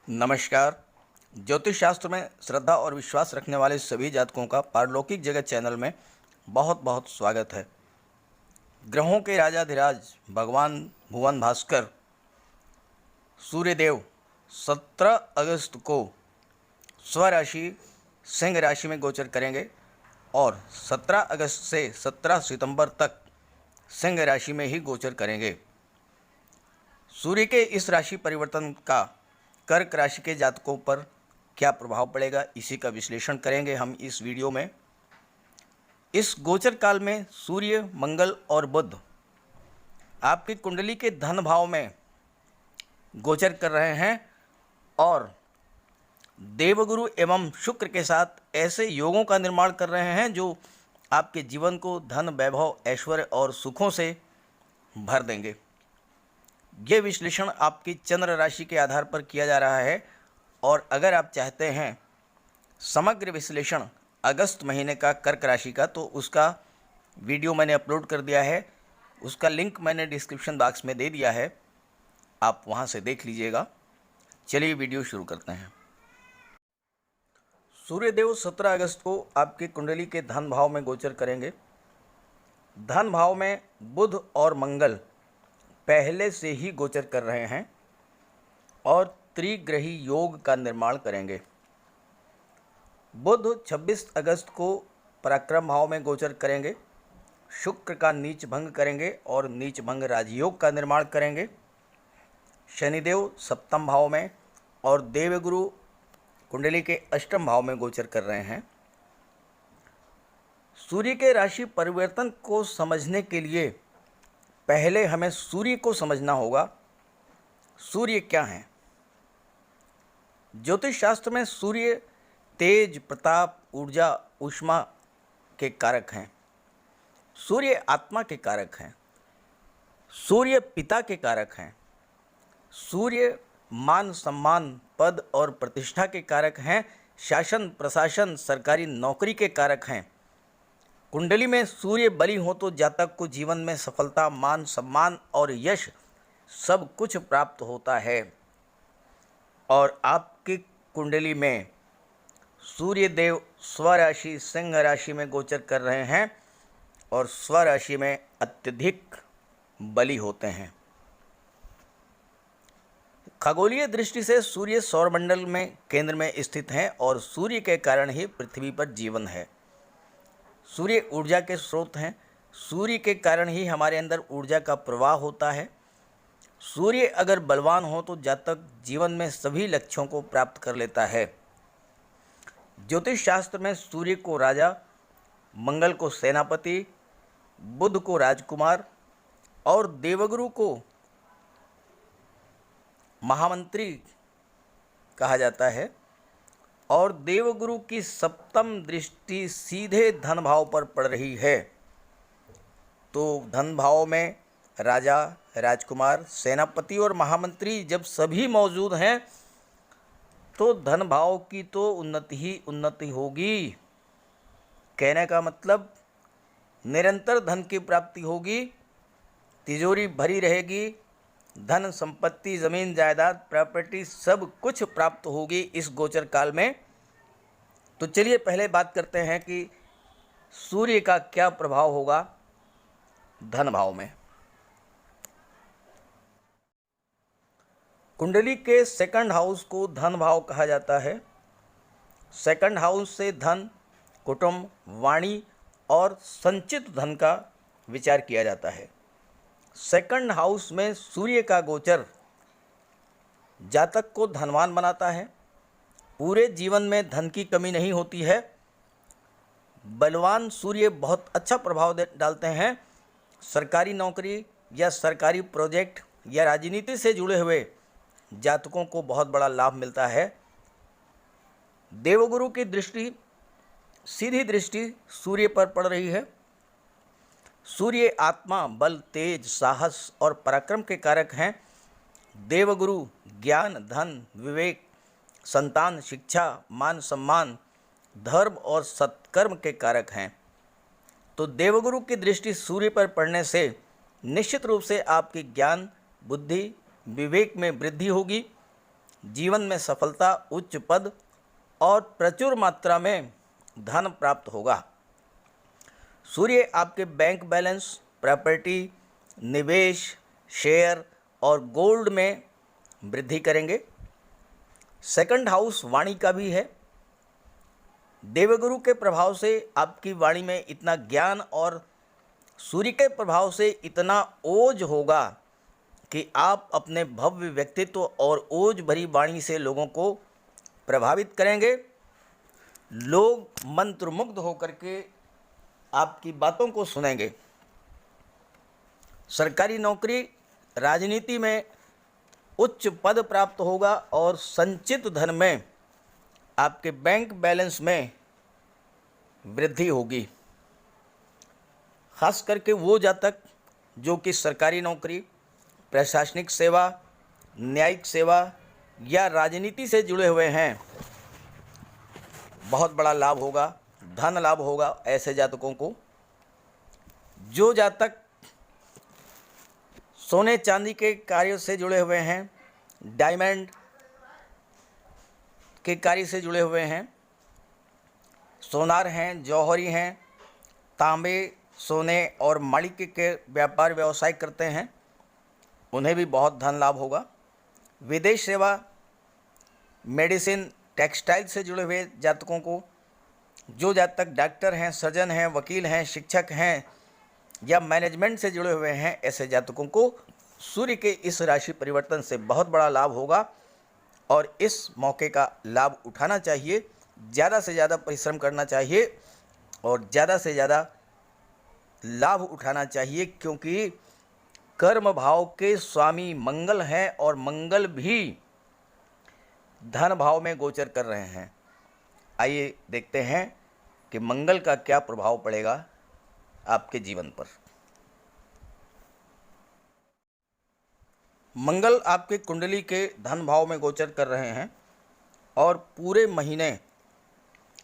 नमस्कार। ज्योतिष शास्त्र में श्रद्धा और विश्वास रखने वाले सभी जातकों का पारलौकिक जगत चैनल में बहुत बहुत स्वागत है। ग्रहों के राजाधिराज भगवान भुवन भास्कर सूर्यदेव 17 अगस्त को स्वराशि सिंह राशि में गोचर करेंगे और 17 अगस्त से 17 सितंबर तक सिंह राशि में ही गोचर करेंगे। सूर्य के इस राशि परिवर्तन का कर्क राशि के जातकों पर क्या प्रभाव पड़ेगा, इसी का विश्लेषण करेंगे हम इस वीडियो में। इस गोचर काल में सूर्य, मंगल और बुध आपकी कुंडली के धन भाव में गोचर कर रहे हैं और देवगुरु एवं शुक्र के साथ ऐसे योगों का निर्माण कर रहे हैं जो आपके जीवन को धन, वैभव, ऐश्वर्य और सुखों से भर देंगे। ये विश्लेषण आपकी चंद्र राशि के आधार पर किया जा रहा है और अगर आप चाहते हैं समग्र विश्लेषण अगस्त महीने का कर्क राशि का, तो उसका वीडियो मैंने अपलोड कर दिया है। उसका लिंक मैंने डिस्क्रिप्शन बॉक्स में दे दिया है, आप वहां से देख लीजिएगा। चलिए वीडियो शुरू करते हैं। सूर्यदेव 17 अगस्त को आपकी कुंडली के धन भाव में गोचर करेंगे। धन भाव में बुध और मंगल पहले से ही गोचर कर रहे हैं और त्रिग्रही योग का निर्माण करेंगे। बुध 26 अगस्त को पराक्रम भाव में गोचर करेंगे, शुक्र का नीच भंग करेंगे और नीच भंग राजयोग का निर्माण करेंगे। शनिदेव सप्तम भाव में और देवगुरु कुंडली के अष्टम भाव में गोचर कर रहे हैं। सूर्य के राशि परिवर्तन को समझने के लिए पहले हमें सूर्य को समझना होगा। सूर्य क्या है? ज्योतिष शास्त्र में सूर्य तेज, प्रताप, ऊर्जा, ऊष्मा के कारक हैं। सूर्य आत्मा के कारक हैं। सूर्य पिता के कारक हैं। सूर्य मान, सम्मान, पद और प्रतिष्ठा के कारक हैं। शासन, प्रशासन, सरकारी नौकरी के कारक हैं। कुंडली में सूर्य बली हो तो जातक को जीवन में सफलता, मान, सम्मान और यश सब कुछ प्राप्त होता है। और आपकी कुंडली में सूर्य देव स्वराशि सिंह राशि में गोचर कर रहे हैं और स्वराशि में अत्यधिक बली होते हैं। खगोलीय दृष्टि से सूर्य सौरमंडल में केंद्र में स्थित हैं और सूर्य के कारण ही पृथ्वी पर जीवन है। सूर्य ऊर्जा के स्रोत हैं। सूर्य के कारण ही हमारे अंदर ऊर्जा का प्रवाह होता है। सूर्य अगर बलवान हो तो जातक जीवन में सभी लक्ष्यों को प्राप्त कर लेता है। ज्योतिष शास्त्र में सूर्य को राजा, मंगल को सेनापति, बुध को राजकुमार और देवगुरु को महामंत्री कहा जाता है। और देवगुरु की सप्तम दृष्टि सीधे धन भाव पर पड़ रही है, तो धन भाव में राजा, राजकुमार, सेनापति और महामंत्री जब सभी मौजूद हैं तो धन भाव की तो उन्नति ही उन्नति होगी। कहने का मतलब निरंतर धन की प्राप्ति होगी, तिजोरी भरी रहेगी, धन संपत्ति, जमीन जायदाद, प्रॉपर्टी सब कुछ प्राप्त होगी इस गोचर काल में। तो चलिए पहले बात करते हैं कि सूर्य का क्या प्रभाव होगा धन भाव में। कुंडली के सेकंड हाउस को धन भाव कहा जाता है। सेकंड हाउस से धन, कुटुंब, वाणी और संचित धन का विचार किया जाता है। सेकंड हाउस में सूर्य का गोचर जातक को धनवान बनाता है। पूरे जीवन में धन की कमी नहीं होती है। बलवान सूर्य बहुत अच्छा प्रभाव डालते हैं। सरकारी नौकरी या सरकारी प्रोजेक्ट या राजनीति से जुड़े हुए जातकों को बहुत बड़ा लाभ मिलता है। देवगुरु की दृष्टि, सीधी दृष्टि सूर्य पर पड़ रही है। सूर्य आत्मा, बल, तेज, साहस और पराक्रम के कारक हैं। देवगुरु ज्ञान, धन, विवेक, संतान, शिक्षा, मान, सम्मान, धर्म और सत्कर्म के कारक हैं। तो देवगुरु की दृष्टि सूर्य पर पड़ने से निश्चित रूप से आपकी ज्ञान, बुद्धि, विवेक में वृद्धि होगी। जीवन में सफलता, उच्च पद और प्रचुर मात्रा में धन प्राप्त होगा। सूर्य आपके बैंक बैलेंस, प्रॉपर्टी, निवेश, शेयर और गोल्ड में वृद्धि करेंगे। सेकंड हाउस वाणी का भी है। देवगुरु के प्रभाव से आपकी वाणी में इतना ज्ञान और सूर्य के प्रभाव से इतना ओज होगा कि आप अपने भव्य व्यक्तित्व और ओज भरी वाणी से लोगों को प्रभावित करेंगे। लोग मंत्रमुग्ध होकर के आपकी बातों को सुनेंगे। सरकारी नौकरी, राजनीति में उच्च पद प्राप्त होगा और संचित धन में आपके बैंक बैलेंस में वृद्धि होगी। खास करके वो जातक जो कि सरकारी नौकरी, प्रशासनिक सेवा, न्यायिक सेवा या राजनीति से जुड़े हुए हैं, बहुत बड़ा लाभ होगा, धन लाभ होगा ऐसे जातकों को। जो जातक सोने चांदी के कार्य से जुड़े हुए हैं, डायमंड के कार्य से जुड़े हुए हैं, सोनार हैं, जौहरी हैं, तांबे, सोने और माणिक के व्यापार व्यवसाय करते हैं, उन्हें भी बहुत धन लाभ होगा। विदेश सेवा, मेडिसिन, टेक्सटाइल से जुड़े हुए जातकों को, जो जातक डॉक्टर हैं, सर्जन हैं, वकील हैं, शिक्षक हैं या मैनेजमेंट से जुड़े हुए हैं, ऐसे जातकों को सूर्य के इस राशि परिवर्तन से बहुत बड़ा लाभ होगा और इस मौके का लाभ उठाना चाहिए। ज़्यादा से ज़्यादा परिश्रम करना चाहिए और ज़्यादा से ज़्यादा लाभ उठाना चाहिए, क्योंकि कर्म भाव के स्वामी मंगल हैं और मंगल भी धन भाव में गोचर कर रहे हैं। आइए देखते हैं कि मंगल का क्या प्रभाव पड़ेगा आपके जीवन पर। मंगल आपके कुंडली के धन भाव में गोचर कर रहे हैं और पूरे महीने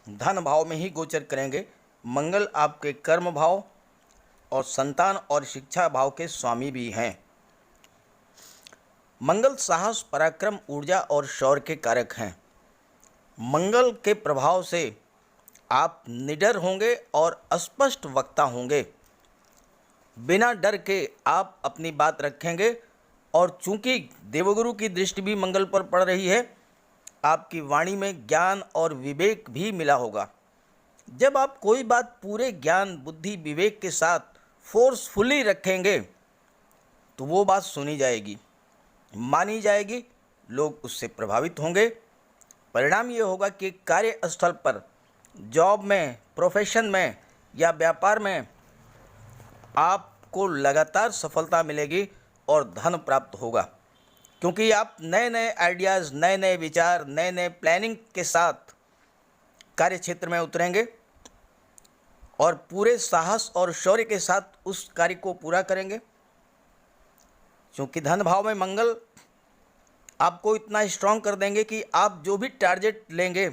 धन भाव में ही गोचर करेंगे। मंगल आपके कर्म भाव और संतान और शिक्षा भाव के स्वामी भी हैं। मंगल साहस, पराक्रम, ऊर्जा और शौर्य के कारक हैं। मंगल के प्रभाव से आप निडर होंगे और स्पष्ट वक्ता होंगे। बिना डर के आप अपनी बात रखेंगे और चूंकि देवगुरु की दृष्टि भी मंगल पर पड़ रही है, आपकी वाणी में ज्ञान और विवेक भी मिला होगा। जब आप कोई बात पूरे ज्ञान, बुद्धि, विवेक के साथ फोर्सफुली रखेंगे तो वो बात सुनी जाएगी, मानी जाएगी, लोग उससे प्रभावित होंगे। परिणाम ये होगा कि कार्यस्थल पर, जॉब में, प्रोफेशन में या व्यापार में आपको लगातार सफलता मिलेगी और धन प्राप्त होगा, क्योंकि आप नए नए आइडियाज़, नए नए विचार, नए नए प्लानिंग के साथ कार्य क्षेत्र में उतरेंगे और पूरे साहस और शौर्य के साथ उस कार्य को पूरा करेंगे। क्योंकि धन भाव में मंगल आपको इतना स्ट्रांग कर देंगे कि आप जो भी टारगेट लेंगे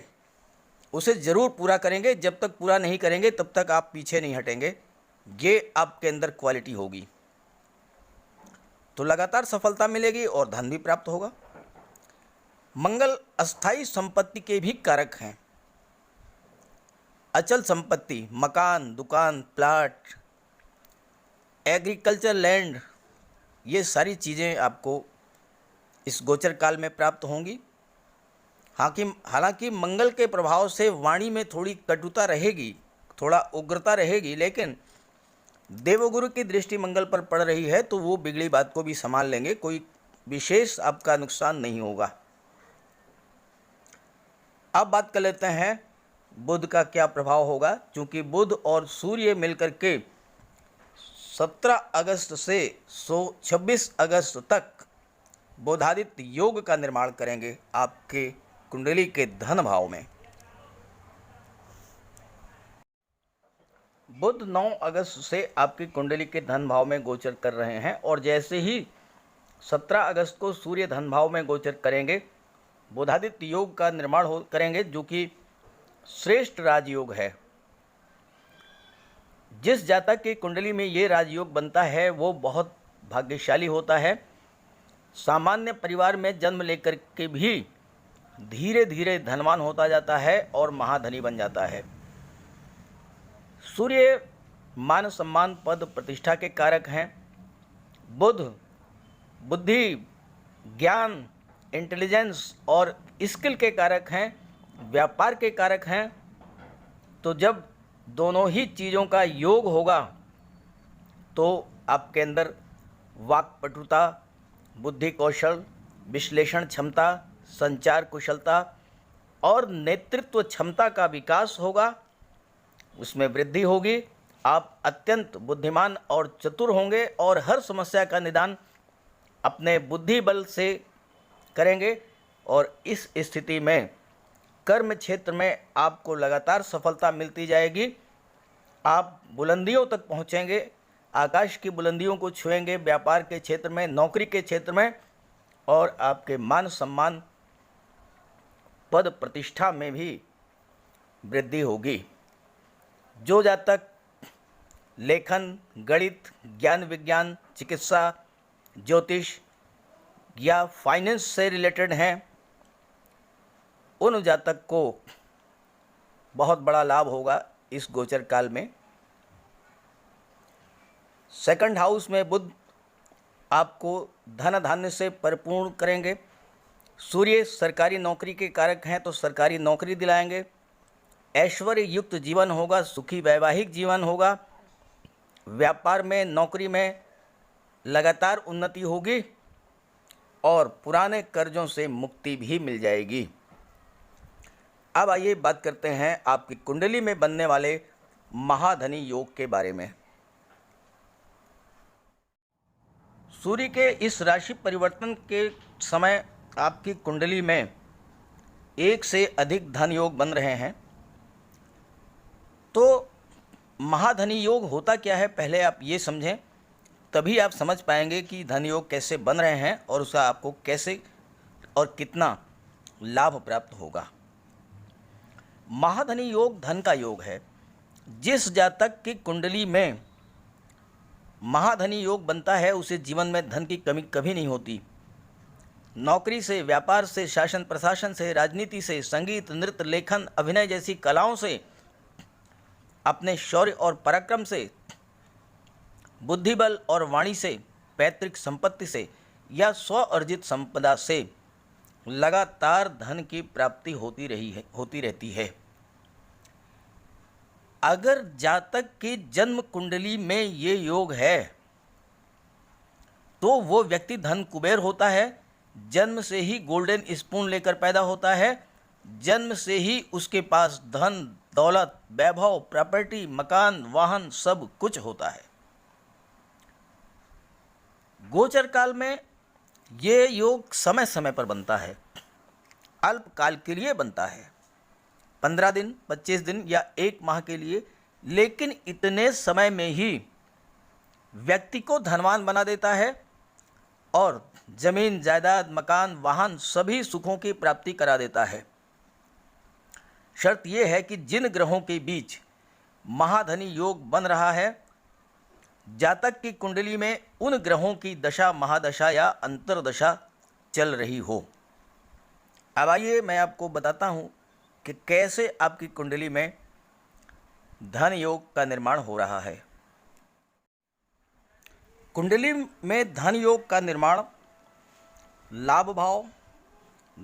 उसे ज़रूर पूरा करेंगे। जब तक पूरा नहीं करेंगे तब तक आप पीछे नहीं हटेंगे। ये आपके अंदर क्वालिटी होगी, तो लगातार सफलता मिलेगी और धन भी प्राप्त होगा। मंगल अस्थाई संपत्ति के भी कारक हैं। अचल संपत्ति, मकान, दुकान, प्लाट, एग्रीकल्चर लैंड, ये सारी चीज़ें आपको इस गोचर काल में प्राप्त होंगी। हालांकि मंगल के प्रभाव से वाणी में थोड़ी कटुता रहेगी, थोड़ा उग्रता रहेगी, लेकिन देवगुरु की दृष्टि मंगल पर पड़ रही है तो वो बिगड़ी बात को भी संभाल लेंगे, कोई विशेष आपका नुकसान नहीं होगा। अब बात कर लेते हैं बुध का क्या प्रभाव होगा। क्योंकि बुध और सूर्य मिलकर के 17 अगस्त से 26 अगस्त तक बुधादित्य योग का निर्माण करेंगे आपके कुंडली के धन भाव में। बुध 9 अगस्त से आपकी कुंडली के धन भाव में गोचर कर रहे हैं और जैसे ही 17 अगस्त को सूर्य धन भाव में गोचर करेंगे, बुधादित्य योग का निर्माण करेंगे, जो कि श्रेष्ठ राजयोग है। जिस जातक की कुंडली में ये राजयोग बनता है वो बहुत भाग्यशाली होता है। सामान्य परिवार में जन्म लेकर के भी धीरे धीरे धनवान होता जाता है और महाधनी बन जाता है। सूर्य मान सम्मान पद प्रतिष्ठा के कारक हैं। बुध बुद्धि, ज्ञान, इंटेलिजेंस और स्किल के कारक हैं, व्यापार के कारक हैं। तो जब दोनों ही चीज़ों का योग होगा तो आपके अंदर वाक्पटुता, बुद्धि कौशल, विश्लेषण क्षमता, संचार कुशलता और नेतृत्व क्षमता का विकास होगा, उसमें वृद्धि होगी। आप अत्यंत बुद्धिमान और चतुर होंगे और हर समस्या का निदान अपने बुद्धि बल से करेंगे। और इस स्थिति में कर्म क्षेत्र में आपको लगातार सफलता मिलती जाएगी। आप बुलंदियों तक पहुंचेंगे, आकाश की बुलंदियों को छुएंगे, व्यापार के क्षेत्र में, नौकरी के क्षेत्र में, और आपके मान सम्मान पद प्रतिष्ठा में भी वृद्धि होगी। जो जातक लेखन, गणित, ज्ञान विज्ञान, चिकित्सा, ज्योतिष या फाइनेंस से रिलेटेड हैं, उन जातक को बहुत बड़ा लाभ होगा इस गोचर काल में। सेकंड हाउस में बुध आपको धन धान्य से परिपूर्ण करेंगे। सूर्य सरकारी नौकरी के कारक हैं तो सरकारी नौकरी दिलाएंगे। ऐश्वर्य युक्त जीवन होगा, सुखी वैवाहिक जीवन होगा। व्यापार में, नौकरी में लगातार उन्नति होगी और पुराने कर्जों से मुक्ति भी मिल जाएगी। अब आइए बात करते हैं आपकी कुंडली में बनने वाले महाधनी योग के बारे में। सूर्य के इस राशि परिवर्तन के समय आपकी कुंडली में एक से अधिक धन योग बन रहे हैं। तो महाधनी योग होता क्या है, पहले आप ये समझें, तभी आप समझ पाएंगे कि धन योग कैसे बन रहे हैं और उसका आपको कैसे और कितना लाभ प्राप्त होगा। महाधनी योग धन का योग है। जिस जातक की कुंडली में महाधनी योग बनता है उसे जीवन में धन की कमी कभी नहीं होती। नौकरी से, व्यापार से, शासन प्रशासन से, राजनीति से, संगीत, नृत्य, लेखन, अभिनय जैसी कलाओं से, अपने शौर्य और पराक्रम से, बुद्धिबल और वाणी से, पैतृक संपत्ति से या स्व अर्जित संपदा से लगातार धन की प्राप्ति होती रहती है। अगर जातक की जन्म कुंडली में ये योग है तो वो व्यक्ति धन कुबेर होता है। जन्म से ही गोल्डन स्पून लेकर पैदा होता है। जन्म से ही उसके पास धन, दौलत, वैभव, प्रॉपर्टी, मकान, वाहन सब कुछ होता है। गोचर काल में ये योग समय समय पर बनता है, अल्पकाल के लिए बनता है, 15 दिन, 25 दिन या 1 माह के लिए, लेकिन इतने समय में ही व्यक्ति को धनवान बना देता है और जमीन, जायदाद, मकान, वाहन सभी सुखों की प्राप्ति करा देता है। शर्त यह है कि जिन ग्रहों के बीच महाधनी योग बन रहा है, जातक की कुंडली में उन ग्रहों की दशा, महादशा या अंतरदशा चल रही हो। अब आइए मैं आपको बताता हूँ कि कैसे आपकी कुंडली में धन योग का निर्माण हो रहा है। कुंडली में धन योग का निर्माण लाभ भाव,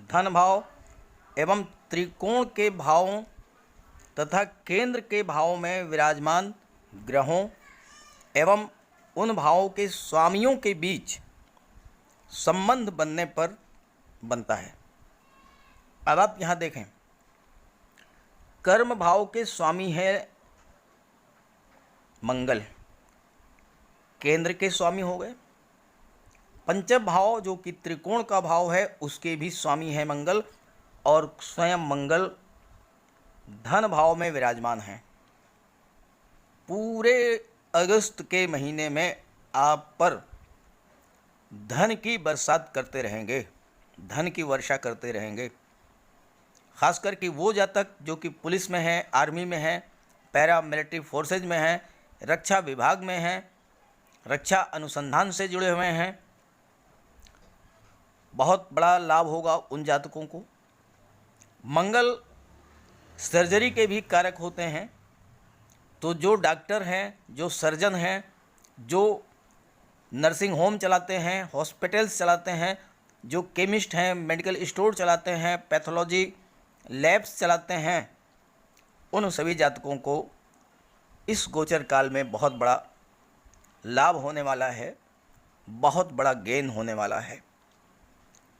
धन भाव एवं त्रिकोण के भावों तथा केंद्र के भावों में विराजमान ग्रहों एवं उन भावों के स्वामियों के बीच संबंध बनने पर बनता है। अब आप यहाँ देखें, कर्म भाव के स्वामी है मंगल, केंद्र के स्वामी हो गए। पंचम भाव जो कि त्रिकोण का भाव है उसके भी स्वामी है मंगल, और स्वयं मंगल धन भाव में विराजमान हैं। पूरे अगस्त के महीने में आप पर धन की बरसात करते रहेंगे, धन की वर्षा करते रहेंगे। खासकर कि वो जातक जो कि पुलिस में हैं, आर्मी में हैं, पैरा मिलिट्री फोर्सेज में हैं, रक्षा विभाग में हैं, रक्षा अनुसंधान से जुड़े हुए हैं, बहुत बड़ा लाभ होगा उन जातकों को। मंगल सर्जरी के भी कारक होते हैं। तो जो डॉक्टर हैं, जो सर्जन हैं, जो नर्सिंग होम चलाते हैं, हॉस्पिटल्स चलाते हैं, जो केमिस्ट हैं, मेडिकल स्टोर चलाते हैं, पैथोलॉजी लैब्स चलाते हैं, उन सभी जातकों को इस गोचर काल में बहुत बड़ा लाभ होने वाला है, बहुत बड़ा गेन होने वाला है।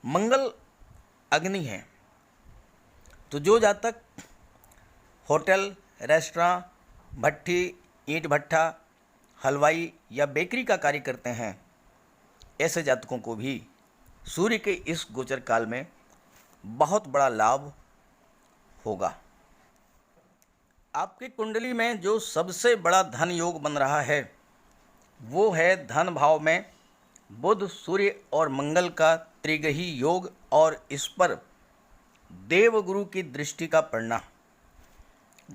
मंगल अग्नि है, तो जो जातक होटल, रेस्टोरेंट, भट्ठी, ईंट भट्ठा, हलवाई या बेकरी का कार्य करते हैं, ऐसे जातकों को भी सूर्य के इस गोचर काल में बहुत बड़ा लाभ होगा। आपकी कुंडली में जो सबसे बड़ा धन योग बन रहा है वो है धन भाव में बुध, सूर्य और मंगल का त्रिग्रही योग, और इस पर देवगुरु की दृष्टि का पड़ना।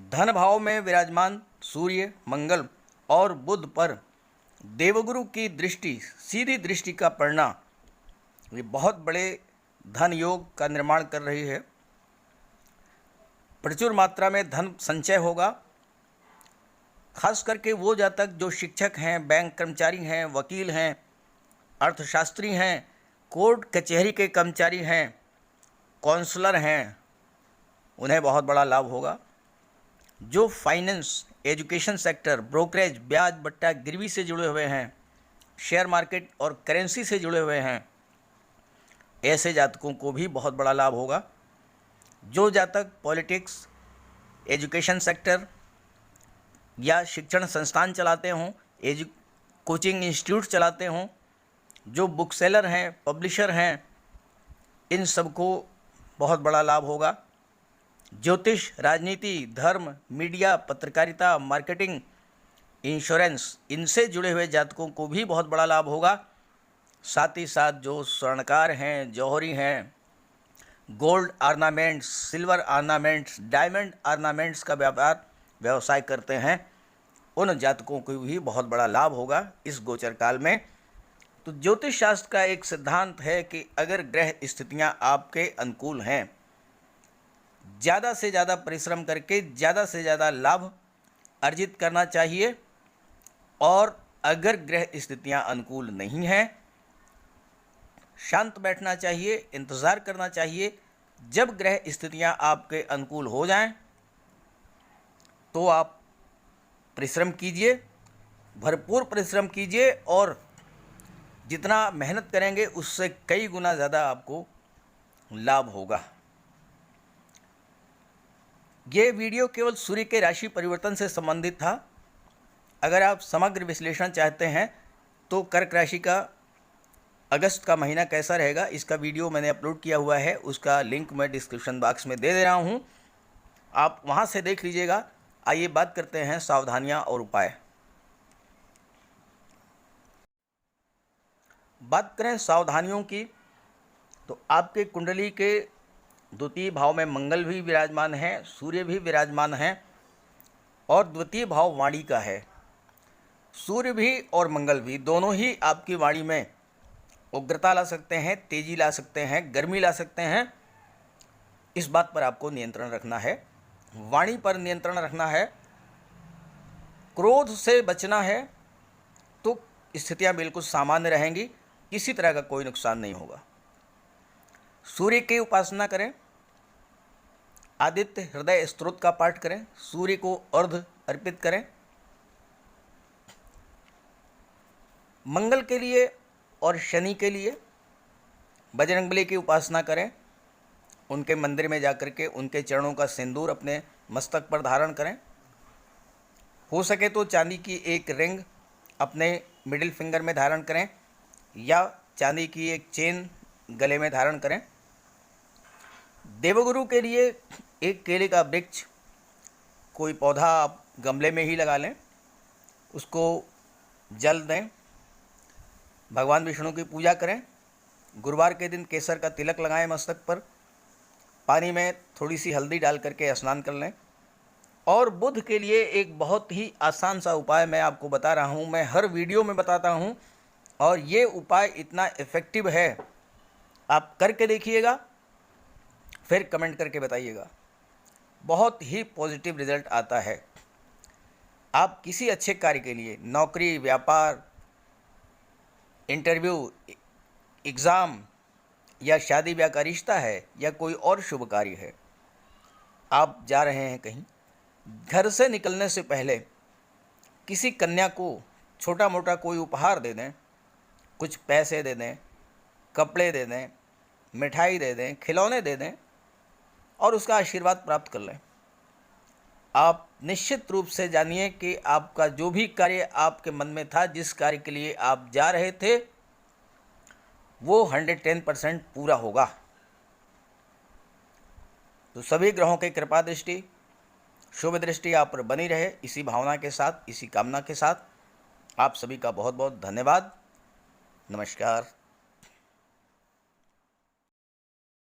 धन भाव में विराजमान सूर्य, मंगल और बुध पर देवगुरु की दृष्टि, सीधी दृष्टि का पड़ना, ये बहुत बड़े धन योग का निर्माण कर रही है। प्रचुर मात्रा में धन संचय होगा। खास करके वो जातक जो शिक्षक हैं, बैंक कर्मचारी हैं, वकील हैं, अर्थशास्त्री हैं, कोर्ट कचहरी के कर्मचारी हैं, काउंसलर हैं, उन्हें बहुत बड़ा लाभ होगा। जो फाइनेंस, एजुकेशन सेक्टर, ब्रोकरेज, ब्याज बट्टा गिरवी से जुड़े हुए हैं, शेयर मार्केट और करेंसी से जुड़े हुए हैं, ऐसे जातकों को भी बहुत बड़ा लाभ होगा। जो जातक पॉलिटिक्स, एजुकेशन सेक्टर या शिक्षण संस्थान चलाते हों, कोचिंग इंस्टीट्यूट चलाते हों, जो बुक सेलर हैं, पब्लिशर हैं, इन सबको बहुत बड़ा लाभ होगा। ज्योतिष, राजनीति, धर्म, मीडिया, पत्रकारिता, मार्केटिंग, इंश्योरेंस, इनसे जुड़े हुए जातकों को भी बहुत बड़ा लाभ होगा। साथ ही साथ जो स्वर्णकार हैं, जौहरी हैं, gold ornaments, silver ornaments, diamond ornaments का व्यवसाय करते हैं, उन जातकों को भी बहुत बड़ा लाभ होगा इस गोचर काल में। तो ज्योतिष शास्त्र का एक सिद्धांत है कि अगर ग्रह स्थितियां आपके अनुकूल हैं, ज़्यादा से ज़्यादा परिश्रम करके ज़्यादा से ज़्यादा लाभ अर्जित करना चाहिए, और अगर ग्रह स्थितियां अनुकूल नहीं हैं, शांत बैठना चाहिए, इंतज़ार करना चाहिए। जब ग्रह स्थितियां आपके अनुकूल हो जाएं तो आप परिश्रम कीजिए, भरपूर परिश्रम कीजिए, और जितना मेहनत करेंगे उससे कई गुना ज़्यादा आपको लाभ होगा। ये वीडियो केवल सूर्य के राशि परिवर्तन से संबंधित था। अगर आप समग्र विश्लेषण चाहते हैं तो कर्क राशि का अगस्त का महीना कैसा रहेगा, इसका वीडियो मैंने अपलोड किया हुआ है, उसका लिंक मैं डिस्क्रिप्शन बॉक्स में दे रहा हूँ, आप वहाँ से देख लीजिएगा। आइए बात करते हैं सावधानियाँ और उपाय। बात करें सावधानियों की, तो आपके कुंडली के द्वितीय भाव में मंगल भी विराजमान है, सूर्य भी विराजमान है, और द्वितीय भाव वाणी का है। सूर्य भी और मंगल भी दोनों ही आपकी वाणी में उग्रता ला सकते हैं, तेजी ला सकते हैं, गर्मी ला सकते हैं। इस बात पर आपको नियंत्रण रखना है, वाणी पर नियंत्रण रखना है, क्रोध से बचना है, तो स्थितियां बिल्कुल सामान्य रहेंगी, किसी तरह का कोई नुकसान नहीं होगा। सूर्य की उपासना करें, आदित्य हृदय स्तोत्र का पाठ करें, सूर्य को अर्घ्य अर्पित करें। मंगल के लिए और शनि के लिए बजरंगबली की उपासना करें, उनके मंदिर में जाकर के उनके चरणों का सिंदूर अपने मस्तक पर धारण करें। हो सके तो चांदी की एक रिंग अपने मिडिल फिंगर में धारण करें, या चांदी की एक चेन गले में धारण करें। देवगुरु के लिए एक केले का वृक्ष, कोई पौधा आप गमले में ही लगा लें, उसको जल दें, भगवान विष्णु की पूजा करें। गुरुवार के दिन केसर का तिलक लगाएं मस्तक पर, पानी में थोड़ी सी हल्दी डाल करके स्नान कर लें। और बुध के लिए एक बहुत ही आसान सा उपाय मैं आपको बता रहा हूँ, मैं हर वीडियो में बताता हूँ, और ये उपाय इतना इफ़ेक्टिव है, आप करके देखिएगा, फिर कमेंट करके बताइएगा। बहुत ही पॉजिटिव रिजल्ट आता है। आप किसी अच्छे कार्य के लिए, नौकरी, व्यापार, इंटरव्यू, एग्ज़ाम या शादी ब्याह का रिश्ता है या कोई और शुभ कार्य है, आप जा रहे हैं कहीं, घर से निकलने से पहले किसी कन्या को छोटा मोटा कोई उपहार दे दें, कुछ पैसे दे दें, कपड़े दे दें, मिठाई दे दें, खिलौने दे दें और उसका आशीर्वाद प्राप्त कर लें। आप निश्चित रूप से जानिए कि आपका जो भी कार्य आपके मन में था, जिस कार्य के लिए आप जा रहे थे, वो 110% पूरा होगा। तो सभी ग्रहों की कृपा दृष्टि, शुभ दृष्टि आप पर बनी रहे। इसी भावना के साथ, इसी कामना के साथ आप सभी का बहुत बहुत धन्यवाद। नमस्कार।